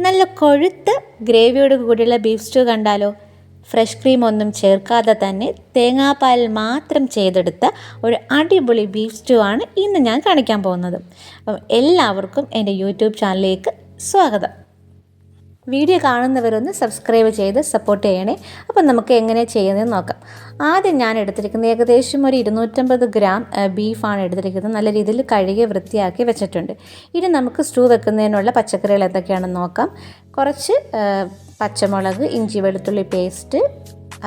നല്ല കൊഴുത്ത ഗ്രേവിയോട് കൂടിയുള്ള ബീഫ് സ്റ്റൂ കണ്ടാലോ? ഫ്രഷ് ക്രീം ഒന്നും ചേർക്കാതെ തന്നെ തേങ്ങാപ്പാൽ മാത്രം ചെയ്തെടുത്ത ഒരു അടിപൊളി ബീഫ് സ്റ്റൂ ആണ് ഇന്ന് ഞാൻ കാണിക്കാൻ പോകുന്നത്. അപ്പം എല്ലാവർക്കും എൻ്റെ യൂട്യൂബ് ചാനലിലേക്ക് സ്വാഗതം. വീഡിയോ കാണുന്നവരൊന്ന് സബ്സ്ക്രൈബ് ചെയ്ത് സപ്പോർട്ട് ചെയ്യണേ. അപ്പം നമുക്ക് എങ്ങനെ ചെയ്യുന്നതെന്ന് നോക്കാം. ആദ്യം ഞാൻ എടുത്തിരിക്കുന്നത് ഏകദേശം ഒരു 250 ഗ്രാം ബീഫാണ് എടുത്തിരിക്കുന്നത്. നല്ല രീതിയിൽ കഴുകി വൃത്തിയാക്കി വെച്ചിട്ടുണ്ട്. ഇനി നമുക്ക് സ്റ്റൂ വെക്കുന്നതിനുള്ള പച്ചക്കറികൾ എന്തൊക്കെയാണെന്ന് നോക്കാം. കുറച്ച് പച്ചമുളക്, ഇഞ്ചി വെളുത്തുള്ളി പേസ്റ്റ്,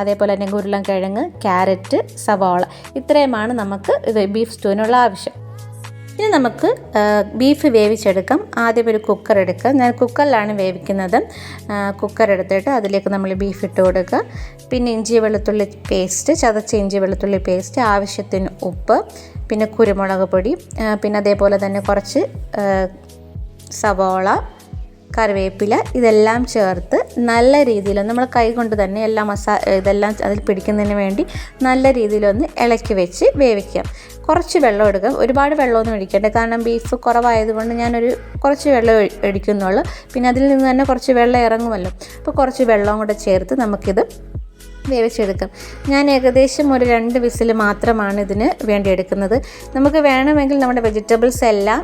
അതേപോലെ തന്നെ ഉരുളൻകിഴങ്ങ്, ക്യാരറ്റ്, സവാള, ഇത്രയുമാണ് നമുക്ക് ബീഫ് സ്റ്റൂവിനുള്ള ആവശ്യം. ഇനി നമുക്ക് ബീഫ് വേവിച്ചെടുക്കാം. ആദ്യം ഒരു കുക്കർ എടുക്കുക. ഞാൻ കുക്കറിലാണ് വേവിക്കുന്നത്. കുക്കർ എടുത്തിട്ട് അതിലേക്ക് നമ്മൾ ബീഫ് ഇട്ട് കൊടുക്കുക. പിന്നെ ഇഞ്ചി വെളുത്തുള്ളി പേസ്റ്റ്, ചതച്ച ഇഞ്ചി വെളുത്തുള്ളി പേസ്റ്റ്, ആവശ്യത്തിന് ഉപ്പ്, പിന്നെ കുരുമുളക് പൊടി, പിന്നെ അതേപോലെ തന്നെ കുറച്ച് സവാള, കറിവേപ്പില, ഇതെല്ലാം ചേർത്ത് നല്ല രീതിയിലൊന്ന് നമ്മൾ കൈ കൊണ്ട് തന്നെ ഇതെല്ലാം അതിൽ പിടിക്കുന്നതിന് വേണ്ടി നല്ല രീതിയിലൊന്ന് ഇളക്കി വെച്ച് വേവിക്കാം. കുറച്ച് വെള്ളം എടുക്കാം. ഒരുപാട് വെള്ളമൊന്നും ഒഴിക്കേണ്ട, കാരണം ബീഫ് കുറവായതുകൊണ്ട് ഞാനൊരു കുറച്ച് വെള്ളം ഒഴിക്കുന്നുള്ളൂ. പിന്നെ അതിൽ നിന്ന് തന്നെ കുറച്ച് വെള്ളം ഇറങ്ങുമല്ലോ. അപ്പോൾ കുറച്ച് വെള്ളം കൂടെ ചേർത്ത് നമുക്കിത് വേവിച്ചെടുക്കാം. ഞാൻ ഏകദേശം ഒരു 2 വിസിൽ മാത്രമാണ് ഇതിന് വേണ്ടി എടുക്കുന്നത്. നമുക്ക് വേണമെങ്കിൽ നമ്മുടെ വെജിറ്റബിൾസ് എല്ലാം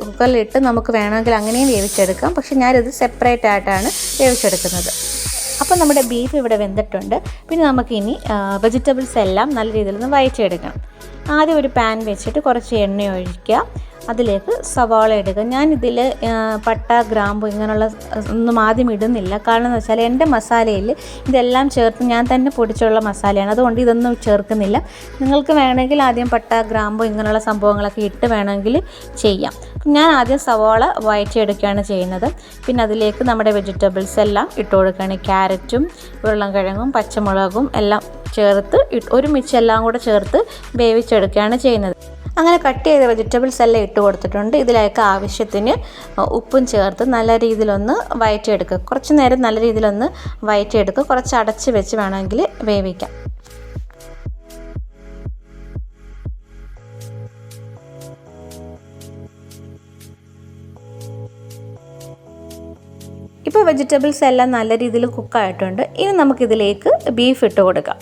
കുക്കറിലിട്ട് നമുക്ക് വേണമെങ്കിൽ അങ്ങനെയും വേവിച്ചെടുക്കാം. പക്ഷേ ഞാനിത് സെപ്പറേറ്റ് ആയിട്ടാണ് വേവിച്ചെടുക്കുന്നത്. അപ്പോൾ നമ്മുടെ ബീഫ് ഇവിടെ വെന്തിട്ടുണ്ട്. പിന്നെ നമുക്കിനി വെജിറ്റബിൾസ് എല്ലാം നല്ല രീതിയിലൊന്ന് വഴറ്റിയെടുക്കണം. ആദ്യം ഒരു പാൻ വെച്ചിട്ട് കുറച്ച് എണ്ണ ഒഴിക്കുക. അതിലേക്ക് സവാള ഇടുക. ഞാനിതിൽ പട്ട, ഗ്രാമ്പു ഇങ്ങനെയുള്ള ഒന്നും ആദ്യം ഇടുന്നില്ല. കാരണം എന്ന് വെച്ചാൽ എൻ്റെ മസാലയിൽ ഇതെല്ലാം ചേർത്ത് ഞാൻ തന്നെ പൊടിച്ചുള്ള മസാലയാണ്, അതുകൊണ്ട് ഇതൊന്നും ചേർക്കുന്നില്ല. നിങ്ങൾക്ക് വേണമെങ്കിൽ ആദ്യം പട്ട, ഗ്രാമ്പു ഇങ്ങനെയുള്ള സംഭവങ്ങളൊക്കെ ഇട്ട് വേണമെങ്കിൽ ചെയ്യാം. ഞാൻ ആദ്യം സവാള വഴറ്റിയെടുക്കുകയാണ് ചെയ്യുന്നത്. പിന്നെ അതിലേക്ക് നമ്മുടെ വെജിറ്റബിൾസ് എല്ലാം ഇട്ട് കൊടുക്കുകയാണ്. ക്യാരറ്റും ഉരുളൻകിഴങ്ങും പച്ചമുളകും എല്ലാം ചേർത്ത് ഒരുമിച്ച് എല്ലാം കൂടെ ചേർത്ത് വേവിച്ചെടുക്കുകയാണ് ചെയ്യുന്നത്. അങ്ങനെ കട്ട് ചെയ്ത വെജിറ്റബിൾസ് എല്ലാം ഇട്ട് കൊടുത്തിട്ടുണ്ട്. ഇതിലേക്ക് ആവശ്യത്തിന് ഉപ്പും ചേർത്ത് നല്ല രീതിയിലൊന്ന് വഴറ്റിയെടുക്കുക. കുറച്ച് നേരം നല്ല രീതിയിലൊന്ന് വഴറ്റിയെടുക്കുക. കുറച്ച് അടച്ച് വെച്ച് വേണമെങ്കിൽ വേവിക്കാം. ഇപ്പോൾ വെജിറ്റബിൾസ് എല്ലാം നല്ല രീതിയിൽ കുക്കായിട്ടുണ്ട്. ഇനി നമുക്കിതിലേക്ക് ബീഫ് ഇട്ട് കൊടുക്കാം.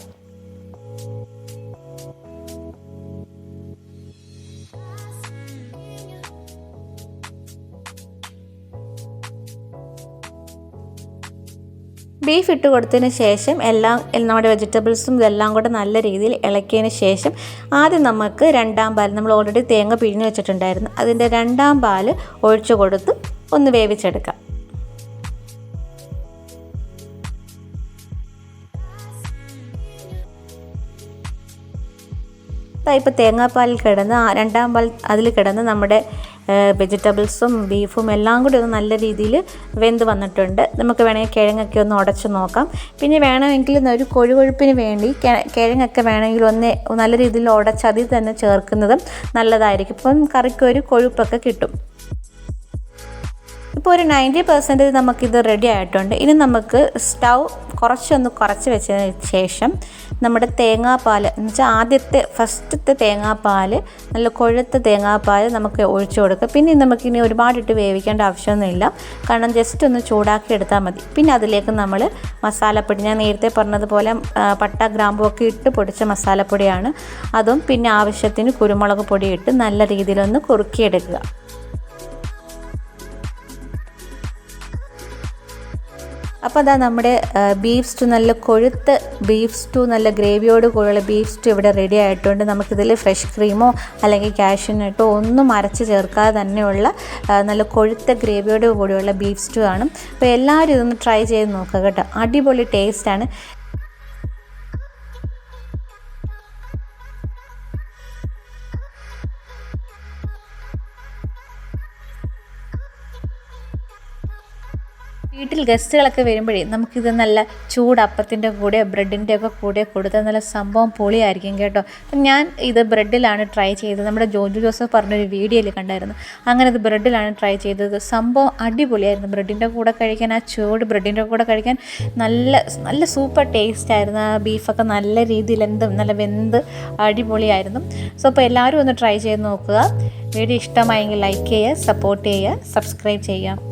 ബീഫ് ഇട്ട് കൊടുത്തതിന് ശേഷം നമ്മുടെ വെജിറ്റബിൾസും ഇതെല്ലാം കൂടെ നല്ല രീതിയിൽ ഇളക്കിയതിന് ശേഷം ആദ്യം നമുക്ക് 2ാം പാൽ, നമ്മൾ ഓൾറെഡി തേങ്ങ പിഴിഞ്ഞ് വെച്ചിട്ടുണ്ടായിരുന്നു, അതിൻ്റെ 2ാം പാൽ ഒഴിച്ചു കൊടുത്ത് ഒന്ന് വേവിച്ചെടുക്കാം. ഇപ്പോൾ തേങ്ങാപ്പാലിൽ കിടന്ന് 2ാം പാൽ അതിൽ കിടന്ന് നമ്മുടെ വെജിറ്റബിൾസും ബീഫും എല്ലാം കൂടി ഒന്ന് നല്ല രീതിയിൽ വെന്ത് വന്നിട്ടുണ്ട്. നമുക്ക് വേണമെങ്കിൽ കിഴങ്ങൊക്കെ ഒന്ന് ഉടച്ച് നോക്കാം. പിന്നെ വേണമെങ്കിൽ ഒരു കൊഴുകൊഴുപ്പിന് വേണ്ടി കിഴങ്ങൊക്കെ വേണമെങ്കിൽ ഒന്ന് നല്ല രീതിയിൽ ഉടച്ച് അതിൽ തന്നെ ചേർക്കുന്നതും നല്ലതായിരിക്കും. ഇപ്പം കറിക്ക് ഒരു കൊഴുപ്പൊക്കെ കിട്ടും. ഇപ്പോൾ ഒരു 90% നമുക്കിത് റെഡി ആയിട്ടുണ്ട്. ഇനി നമുക്ക് സ്റ്റൗ കുറച്ച് വെച്ചതിന് ശേഷം നമ്മുടെ തേങ്ങാപ്പാൽ എന്ന് വെച്ചാൽ ഫസ്റ്റത്തെ തേങ്ങാപ്പാൽ, നല്ല കൊഴുത്ത തേങ്ങാപ്പാൽ നമുക്ക് ഒഴിച്ചു കൊടുക്കുക. പിന്നെ നമുക്കിനി ഒരുപാടിട്ട് വേവിക്കേണ്ട ആവശ്യമൊന്നുമില്ല, കാരണം ജസ്റ്റ് ഒന്ന് ചൂടാക്കി എടുത്താൽ മതി. പിന്നെ അതിലേക്ക് നമ്മൾ മസാലപ്പൊടി, ഞാൻ നേരത്തെ പറഞ്ഞതുപോലെ പട്ട, ഗ്രാമ്പു ഒക്കെ ഇട്ട് പൊടിച്ച മസാലപ്പൊടിയാണ് അതും. പിന്നെ ആവശ്യത്തിന് കുരുമുളക് പൊടി ഇട്ട് നല്ല രീതിയിലൊന്ന് കുറുക്കിയെടുക്കുക. അപ്പോൾ അതാ നമ്മുടെ ബീഫ് സ്റ്റൂ, നല്ല കൊഴുത്ത ബീഫ് സ്റ്റൂ, നല്ല ഗ്രേവിയോട് കൂടിയുള്ള ബീഫ് സ്റ്റൂ ഇവിടെ റെഡി ആയിട്ടുണ്ട്. നമുക്കിതിൽ ഫ്രഷ് ക്രീമോ അല്ലെങ്കിൽ കാഷ്യൂനട്ടോ ഒന്നും അരച്ച് ചേർക്കാതെ തന്നെയുള്ള നല്ല കൊഴുത്ത ഗ്രേവിയോട് കൂടിയുള്ള ബീഫ് സ്റ്റൂ ആണ്. അപ്പോൾ എല്ലാവരും ഇതൊന്ന് ട്രൈ ചെയ്ത് നോക്കുക കേട്ടോ. അടിപൊളി ടേസ്റ്റാണ്. വീട്ടിൽ ഗസ്റ്റുകളൊക്കെ വരുമ്പോഴേ നമുക്കിത് നല്ല ചൂടപ്പത്തിൻ്റെ കൂടെ ബ്രെഡിൻ്റെ ഒക്കെ കൂടെ കൊടുത്താൽ നല്ല സംഭവം പൊളിയായിരിക്കും കേട്ടോ. അപ്പം ഞാൻ ഇത് ബ്രെഡിലാണ് ട്രൈ ചെയ്തത്. നമ്മുടെ ജോജു ജോസഫ് പറഞ്ഞൊരു വീഡിയോയിൽ കണ്ടായിരുന്നു. അങ്ങനെ ഇത് ബ്രെഡിലാണ് ട്രൈ ചെയ്തത്. സംഭവം അടിപൊളിയായിരുന്നു. ബ്രെഡിൻ്റെ കൂടെ കഴിക്കാൻ, ആ ചൂട് ബ്രെഡിൻ്റെ കൂടെ കഴിക്കാൻ നല്ല സൂപ്പർ ടേസ്റ്റ് ആയിരുന്നു. ആ ബീഫൊക്കെ നല്ല രീതിയിൽ നല്ല വെന്ത് അടിപൊളിയായിരുന്നു. സോ അപ്പോൾ എല്ലാവരും ഒന്ന് ട്രൈ ചെയ്ത് നോക്കുക. വീഡിയോ ഇഷ്ടമായെങ്കിൽ ലൈക്ക് ചെയ്യുക, സപ്പോർട്ട് ചെയ്യുക, സബ്സ്ക്രൈബ് ചെയ്യുക.